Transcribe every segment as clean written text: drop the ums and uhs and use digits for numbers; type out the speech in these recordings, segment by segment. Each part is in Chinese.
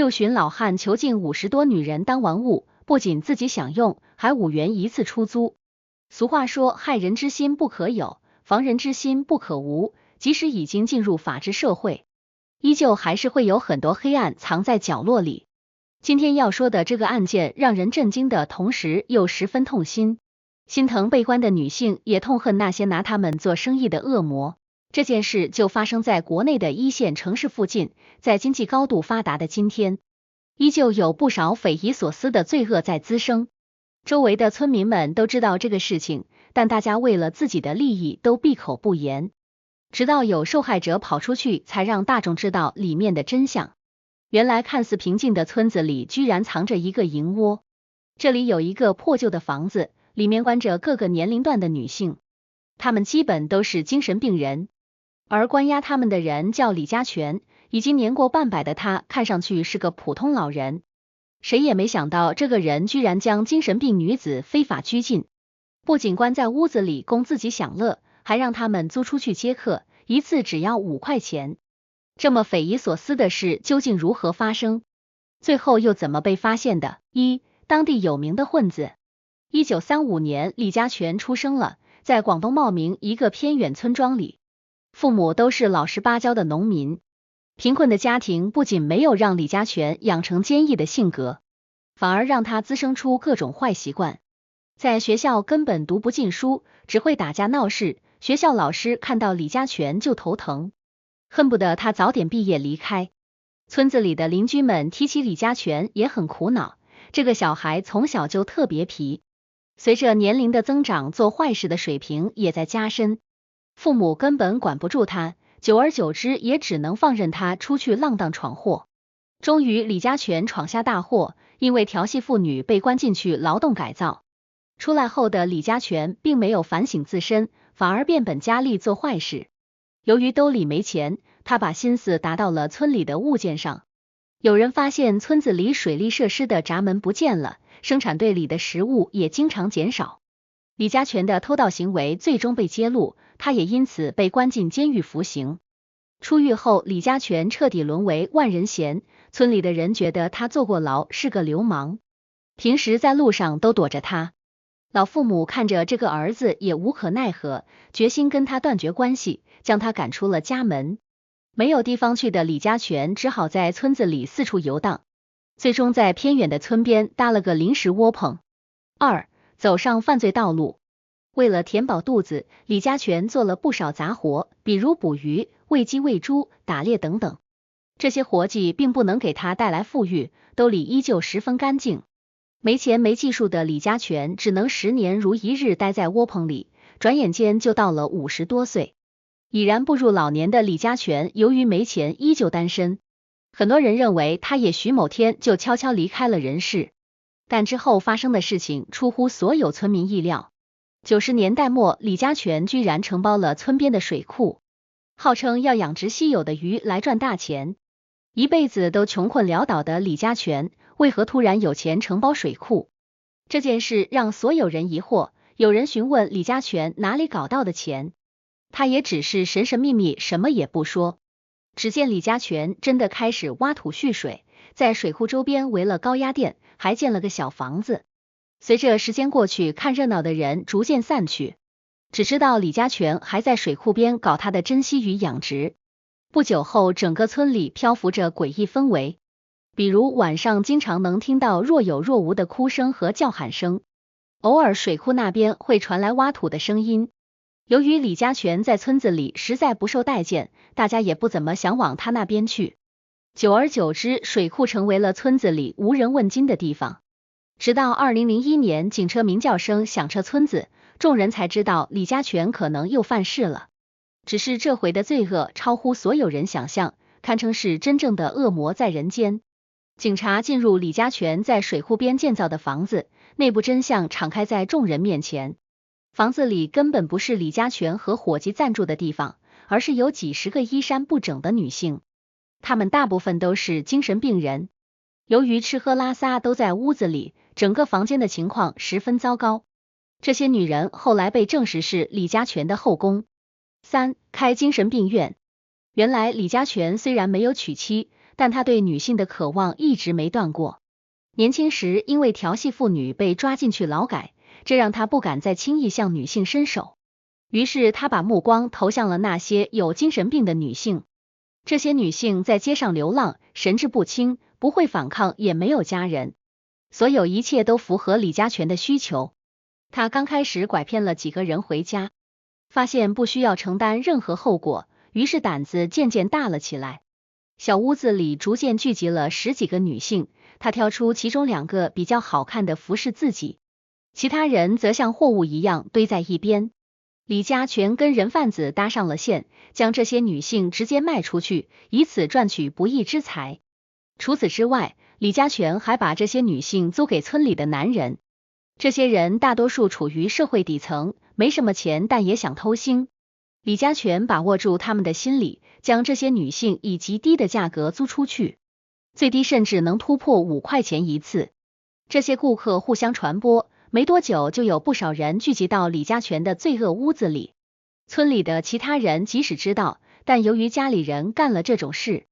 六旬老汉囚禁50多女人当玩物，不仅自己享用，还5元一次出租。俗话说，害人之心不可有，防人之心不可无。即使已经进入法治社会，依旧还是会有很多黑暗藏在角落里。今天要说的这个案件让人震惊的同时又十分痛心，心疼被关的女性，也痛恨那些拿她们做生意的恶魔。这件事就发生在国内的1线城市附近，在经济高度发达的今天，依旧有不少匪夷所思的罪恶在滋生。周围的村民们都知道这个事情，但大家为了自己的利益都闭口不言，直到有受害者跑出去，才让大众知道里面的真相。原来看似平静的村子里，居然藏着一个营窝。这里有一个破旧的房子，里面关着各个年龄段的女性，她们基本都是精神病人。而关押他们的人叫李家全，已经年过半百的他，看上去是个普通老人。谁也没想到，这个人居然将精神病女子非法拘禁，不仅关在屋子里供自己享乐，还让他们租出去接客，一次只要5块钱。这么匪夷所思的事究竟如何发生？最后又怎么被发现的？当地有名的混子。1935年，李家全出生了，在广东茂名一个偏远村庄里，父母都是老实巴交的农民。贫困的家庭不仅没有让李家全养成坚毅的性格，反而让他滋生出各种坏习惯。在学校根本读不进书，只会打架闹事，学校老师看到李家全就头疼，恨不得他早点毕业离开。村子里的邻居们提起李家全也很苦恼，这个小孩从小就特别皮，随着年龄的增长，做坏事的水平也在加深，父母根本管不住他，久而久之也只能放任他出去浪荡闯祸。终于李家全闯下大祸，因为调戏妇女被关进去劳动改造。出来后的李家全并没有反省自身，反而变本加厉做坏事。由于兜里没钱，他把心思打到了村里的物件上。有人发现村子里水利设施的闸门不见了，生产队里的食物也经常减少。李家全的偷盗行为最终被揭露，他也因此被关进监狱服刑。出狱后，李家全彻底沦为万人嫌，村里的人觉得他坐过牢，是个流氓，平时在路上都躲着他。老父母看着这个儿子也无可奈何，决心跟他断绝关系，将他赶出了家门。没有地方去的李家全只好在村子里四处游荡，最终在偏远的村边搭了个临时窝棚。走上犯罪道路。为了填饱肚子，李家全做了不少杂活，比如捕鱼、喂鸡喂猪、打猎等等。这些活计并不能给他带来富裕，兜里依旧十分干净。没钱没技术的李家全只能10年如一日待在窝棚里，转眼间就到了50多岁。已然步入老年的李家全由于没钱依旧单身，很多人认为他也许某天就悄悄离开了人世。但之后发生的事情出乎所有村民意料。90年代末，李家全居然承包了村边的水库，号称要养殖稀有的鱼来赚大钱。一辈子都穷困潦倒的李家全，为何突然有钱承包水库？这件事让所有人疑惑，有人询问李家全哪里搞到的钱，他也只是神神秘秘，什么也不说。只见李家全真的开始挖土蓄水，在水库周边围了高压电，还建了个小房子。随着时间过去，看热闹的人逐渐散去，只知道李家全还在水库边搞他的珍稀鱼养殖。不久后，整个村里漂浮着诡异氛围，比如晚上经常能听到若有若无的哭声和叫喊声，偶尔水库那边会传来挖土的声音。由于李家全在村子里实在不受待见，大家也不怎么想往他那边去。久而久之，水库成为了村子里无人问津的地方。直到2001年，警车鸣叫声响彻村子，众人才知道李家全可能又犯事了。只是这回的罪恶超乎所有人想象，堪称是真正的恶魔在人间。警察进入李家全在水库边建造的房子，内部真相敞开在众人面前。房子里根本不是李家全和伙计暂住的地方，而是有几十个衣衫不整的女性，她们大部分都是精神病人。由于吃喝拉撒都在屋子里，整个房间的情况十分糟糕。这些女人后来被证实是李家全的后宫。开精神病院。原来李家全虽然没有娶妻，但他对女性的渴望一直没断过。年轻时因为调戏妇女被抓进去劳改，这让他不敢再轻易向女性伸手。于是他把目光投向了那些有精神病的女性。这些女性在街上流浪，神志不清，不会反抗，也没有家人，所有一切都符合李家全的需求。他刚开始拐骗了几个人回家，发现不需要承担任何后果，于是胆子渐渐大了起来。小屋子里逐渐聚集了10几个女性，他挑出其中2个比较好看的服侍自己，其他人则像货物一样堆在一边。李家全跟人贩子搭上了线，将这些女性直接卖出去，以此赚取不义之财。除此之外，李家全还把这些女性租给村里的男人，这些人大多数处于社会底层，没什么钱，但也想偷腥。李家全把握住他们的心理，将这些女性以极低的价格租出去，最低甚至能突破5块钱一次。这些顾客互相传播，没多久就有不少人聚集到李家全的罪恶屋子里。村里的其他人即使知道，但由于家里人干了这种事，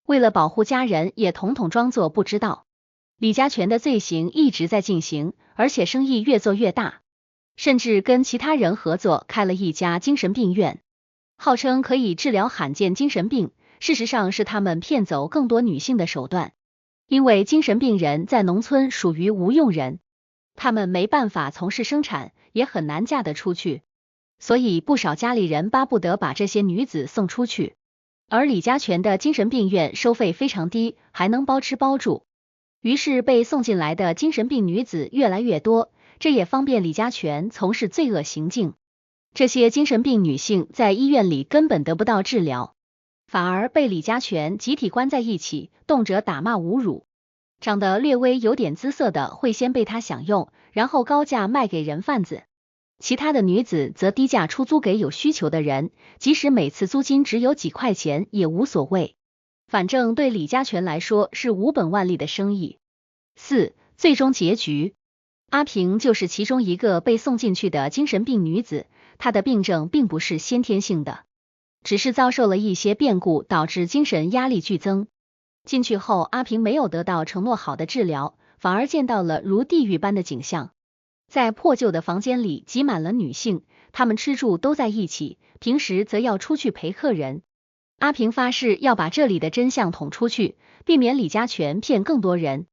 为了保护家人，也统统装作不知道。李家全的罪行一直在进行，而且生意越做越大，甚至跟其他人合作开了一家精神病院，号称可以治疗罕见精神病，事实上是他们骗走更多女性的手段。因为精神病人在农村属于无用人，他们没办法从事生产，也很难嫁得出去，所以不少家里人巴不得把这些女子送出去。而李家全的精神病院收费非常低，还能包吃包住，于是被送进来的精神病女子越来越多，这也方便李家全从事罪恶行径。这些精神病女性在医院里根本得不到治疗，反而被李家全集体关在一起，动辄打骂侮辱。长得略微有点姿色的会先被他享用，然后高价卖给人贩子，其他的女子则低价出租给有需求的人，即使每次租金只有几块钱也无所谓，反正对李家全来说是无本万利的生意。4. 最终结局。阿平就是其中一个被送进去的精神病女子，她的病症并不是先天性的，只是遭受了一些变故导致精神压力剧增。进去后，阿平没有得到承诺好的治疗，反而见到了如地狱般的景象。在破旧的房间里挤满了女性，她们吃住都在一起，平时则要出去陪客人。阿平发誓要把这里的真相捅出去，避免李家全骗更多人。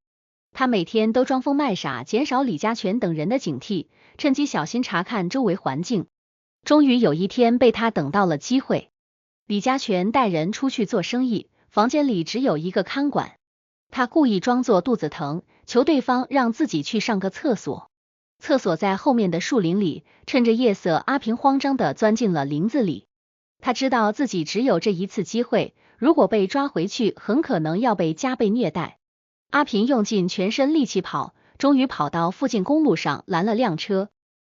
他每天都装疯卖傻，减少李家全等人的警惕，趁机小心查看周围环境。终于有一天被他等到了机会，李家全带人出去做生意，房间里只有一个看管，他故意装作肚子疼，求对方让自己去上个厕所。厕所在后面的树林里，趁着夜色，阿平慌张地钻进了林子里。他知道自己只有这一次机会，如果被抓回去，很可能要被加倍虐待。阿平用尽全身力气跑，终于跑到附近公路上拦了辆车，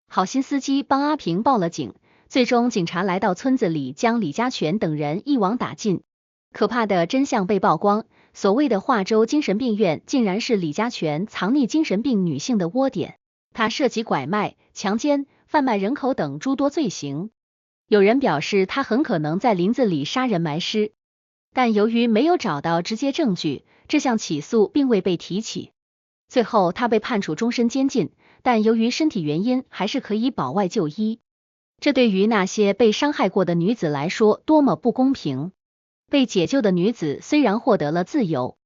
好心司机帮阿平报了警，最终警察来到村子里，将李家全等人一网打尽。可怕的真相被曝光，所谓的华州精神病院竟然是李家全藏匿精神病女性的窝点，他涉及拐卖、强奸、贩卖人口等诸多罪行。有人表示他很可能在林子里杀人埋尸，但由于没有找到直接证据，这项起诉并未被提起。最后他被判处终身监禁，但由于身体原因还是可以保外就医。这对于那些被伤害过的女子来说多么不公平！被解救的女子虽然获得了自由，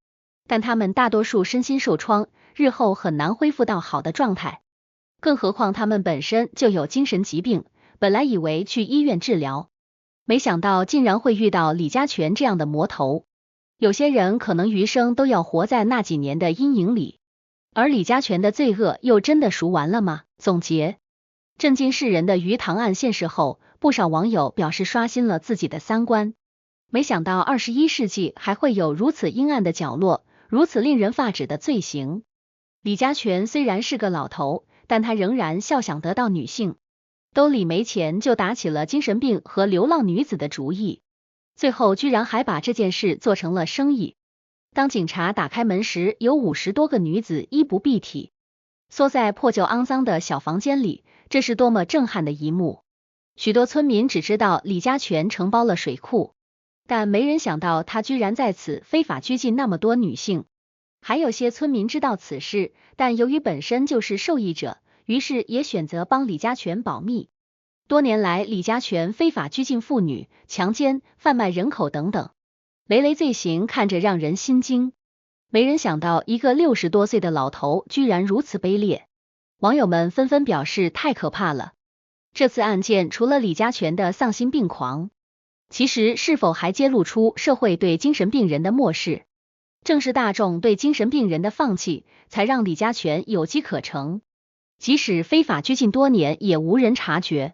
但她们大多数身心受创，日后很难恢复到好的状态。更何况她们本身就有精神疾病，本来以为去医院治疗，没想到竟然会遇到李家全这样的魔头。有些人可能余生都要活在那几年的阴影里，而李家全的罪恶又真的赎完了吗？总结：震惊世人的鱼塘案现世后，不少网友表示刷新了自己的三观。没想到21世纪还会有如此阴暗的角落，如此令人发指的罪行。李家全虽然是个老头，但他仍然笑想得到女性，兜里没钱就打起了精神病和流浪女子的主意，最后居然还把这件事做成了生意。当警察打开门时，有50多个女子衣不蔽体，缩在破旧肮脏的小房间里，这是多么震撼的一幕！许多村民只知道李家全承包了水库，但没人想到他居然在此非法拘禁那么多女性。还有些村民知道此事，但由于本身就是受益者，于是也选择帮李家全保密。多年来，李家全非法拘禁妇女、强奸、贩卖人口等等，累累罪行看着让人心惊。没人想到一个60多岁的老头居然如此卑劣，网友们纷纷表示太可怕了。这次案件除了李家全的丧心病狂，其实是否还揭露出社会对精神病人的漠视？正是大众对精神病人的放弃，才让李家全有机可乘，即使非法拘禁多年也无人察觉。